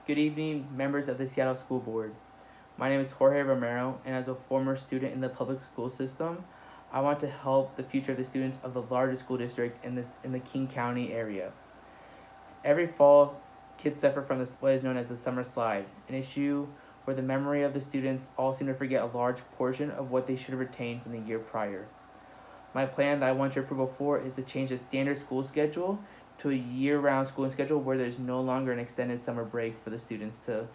Good evening, members of the Seattle School Board. My name is Jorge Romero, and as a former student in the public school system, I want to help the future of the students of the largest school district in the King County area. Every fall, kids suffer from what is known as the summer slide, an issue where the memory of the students all seem to forget a large portion of what they should have retained from the year prior. My plan that I want your approval for is to change the standard school schedule to a year-round schooling schedule where there's no longer an extended summer break for the students to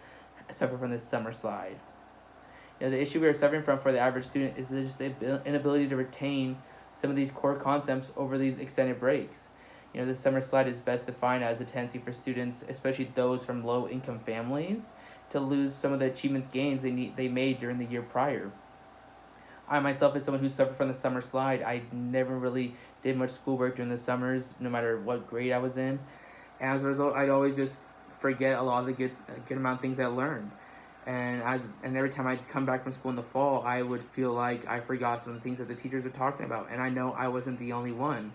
suffer from this summer slide. The issue we are suffering from for the average student is just the inability to retain some of these core concepts over these extended breaks. The summer slide is best defined as a tendency for students, especially those from low-income families, to lose some of the achievements gains they made during the year prior. I myself, as someone who suffered from the summer slide, I never really did much schoolwork during the summers, no matter what grade I was in, and as a result, I'd always just forget a lot of the good amount of things I learned. And every time I'd come back from school in the fall, I would feel like I forgot some of the things that the teachers were talking about, and I know I wasn't the only one.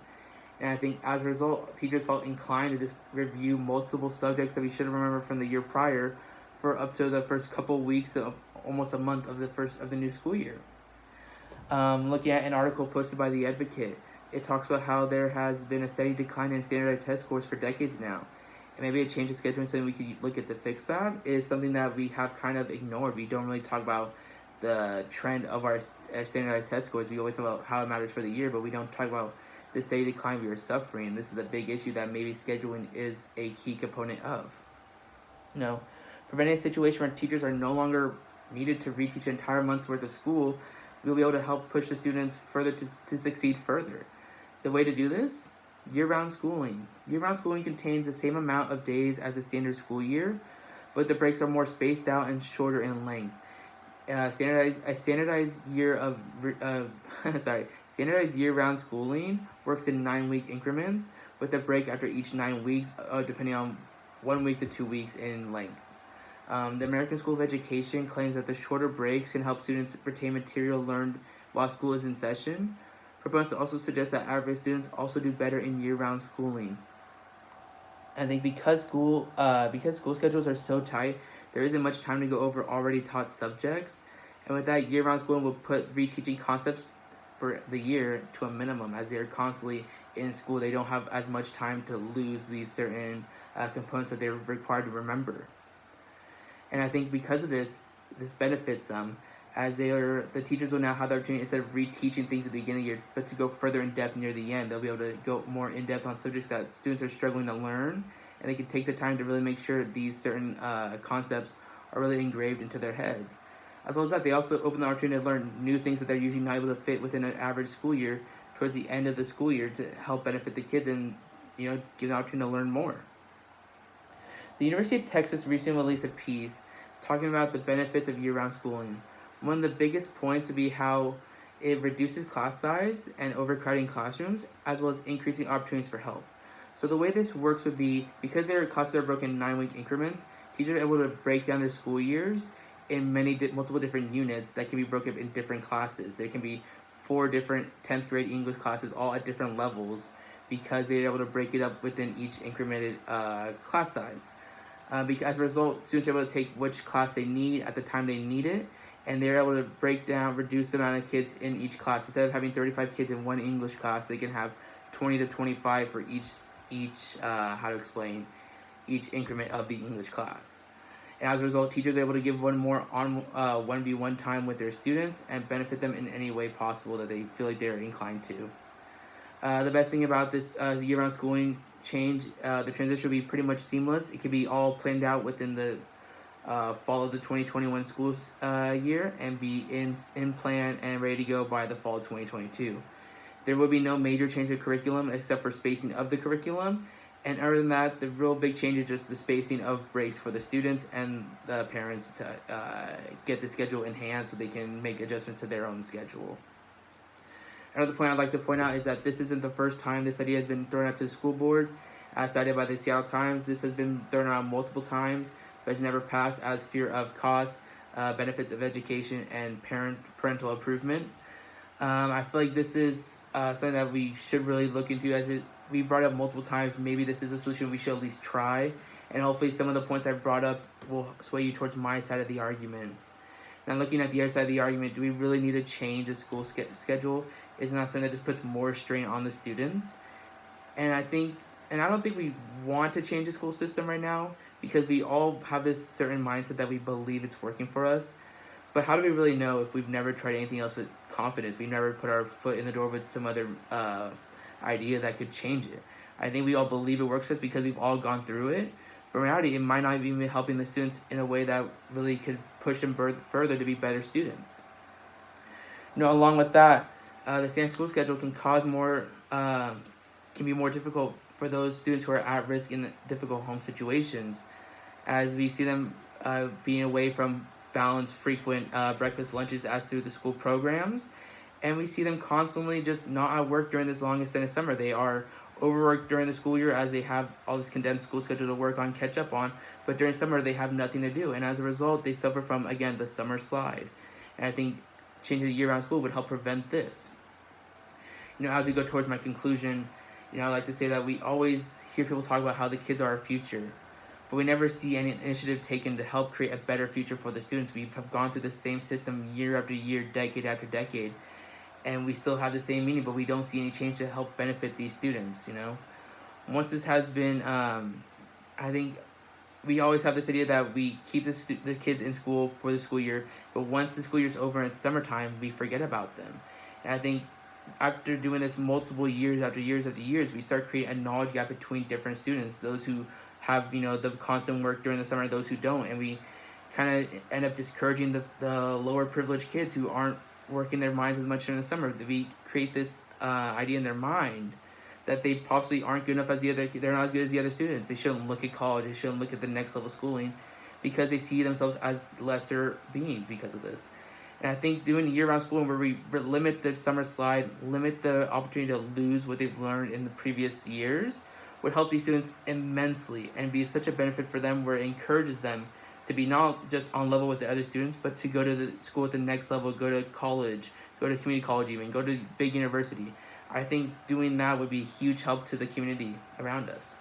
And I think as a result, teachers felt inclined to just review multiple subjects that we should have remembered from the year prior for up to the first couple weeks of almost a month of the new school year. Looking at an article posted by The Advocate, it talks about how there has been a steady decline in standardized test scores for decades now. And maybe a change of scheduling, something we could look at to fix that, is something that we have kind of ignored. We don't really talk about the trend of our standardized test scores. We always talk about how it matters for the year, but we don't talk about the steady decline we are suffering. This is a big issue that maybe scheduling is a key component of. Preventing a situation where teachers are no longer needed to reteach an entire month's worth of school, we'll be able to help push the students further to succeed further. The way to do this? Year-round schooling. Year-round schooling contains the same amount of days as a standard school year, but the breaks are more spaced out and shorter in length. Standardized year-round schooling works in 9-week increments, with a break after each 9 weeks, depending on 1 week to 2 weeks in length. The American School of Education claims that the shorter breaks can help students retain material learned while school is in session. Proponents also suggest that average students also do better in year-round schooling. I think because school schedules are so tight, there isn't much time to go over already taught subjects, and with that, year-round schooling will put reteaching concepts for the year to a minimum, as they are constantly in school. They don't have as much time to lose these certain components that they're required to remember. And I think because of this benefits them, as the teachers will now have the opportunity, instead of reteaching things at the beginning of the year, but to go further in depth near the end. They'll be able to go more in depth on subjects that students are struggling to learn, and they can take the time to really make sure these certain concepts are really engraved into their heads. As well as that, they also open the opportunity to learn new things that they're usually not able to fit within an average school year towards the end of the school year to help benefit the kids and give them the opportunity to learn more. The University of Texas recently released a piece talking about the benefits of year-round schooling. One of the biggest points would be how it reduces class size and overcrowding classrooms, as well as increasing opportunities for help. So the way this works would be, because their classes are broken in 9-week increments, teachers are able to break down their school years in multiple different units that can be broken up in different classes. There can be 4 different 10th grade English classes, all at different levels, because they're able to break it up within each incremented class size. Because as a result, students are able to take which class they need at the time they need it, and they're able to reduce the amount of kids in each class. Instead of having 35 kids in one English class, they can have 20 to 25 for each increment of the English class. And as a result, teachers are able to give one more on 1v1 time with their students and benefit them in any way possible that they feel like they're inclined to. The best thing about this year-round schooling change, the transition will be pretty much seamless. It can be all planned out within the fall of the 2021 school year and be in plan and ready to go by the fall of 2022. There will be no major change of curriculum except for spacing of the curriculum, and other than that, the real big change is just the spacing of breaks for the students and the parents to get the schedule in hand so they can make adjustments to their own schedule. Another point I'd like to point out is that this isn't the first time this idea has been thrown out to the school board. As cited by the Seattle Times, this has been thrown around multiple times, but has never passed as fear of cost, benefits of education, and parental improvement. I feel like this is something that we should really look into, as we brought up multiple times. Maybe this is a solution we should at least try, and hopefully some of the points I've brought up will sway you towards my side of the argument. Now, looking at the other side of the argument, do we really need to change the school schedule? Is not something that just puts more strain on the students. And I don't think we want to change the school system right now, because we all have this certain mindset that we believe it's working for us. But how do we really know if we've never tried anything else with confidence? We've never put our foot in the door with some other idea that could change it. I think we all believe it works for us because we've all gone through it. But in reality, it might not even be helping the students in a way that really could push them further to be better students. Along with that, the standard school schedule can be more difficult for those students who are at risk in difficult home situations, as we see them being away from balanced, frequent breakfast lunches as through the school programs, and we see them constantly just not at work during this long extended summer. They are overworked during the school year as they have all this condensed school schedule to work on, catch up on, but during summer they have nothing to do, and as a result they suffer from, again, the summer slide. And I think changing to year-round school would help prevent this. As we go towards my conclusion, I like to say that we always hear people talk about how the kids are our future, but we never see any initiative taken to help create a better future for the students. We have gone through the same system year after year, decade after decade, and we still have the same meaning, but we don't see any change to help benefit these students. Once this has been, I think we always have this idea that we keep the kids in school for the school year, but once the school year is over and it's summertime, we forget about them. And I think after doing this multiple years after years after years, we start creating a knowledge gap between different students, those who have the constant work during the summer and those who don't, and we kind of end up discouraging the lower privileged kids who aren't working their minds as much during the summer. We create this idea in their mind that they possibly aren't good enough they're not as good as the other students. They shouldn't look at college, they shouldn't look at the next level schooling, because they see themselves as lesser beings because of this. And I think doing year-round schooling where we limit the summer slide, limit the opportunity to lose what they've learned in the previous years, would help these students immensely and be such a benefit for them, where it encourages them to be not just on level with the other students, but to go to the school at the next level, go to college, go to community college even, go to big university. I think doing that would be a huge help to the community around us.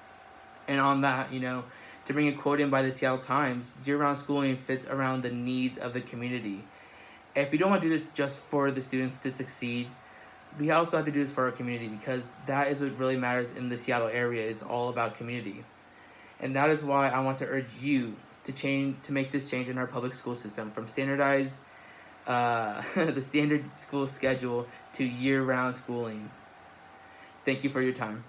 And on that, to bring a quote in by the Seattle Times, year-round schooling fits around the needs of the community. If we don't want to do this just for the students to succeed, we also have to do this for our community, because that is what really matters in the Seattle area, is all about community. And that is why I want to urge you to make this change in our public school system, from standardized the standard school schedule to year-round schooling. Thank you for your time.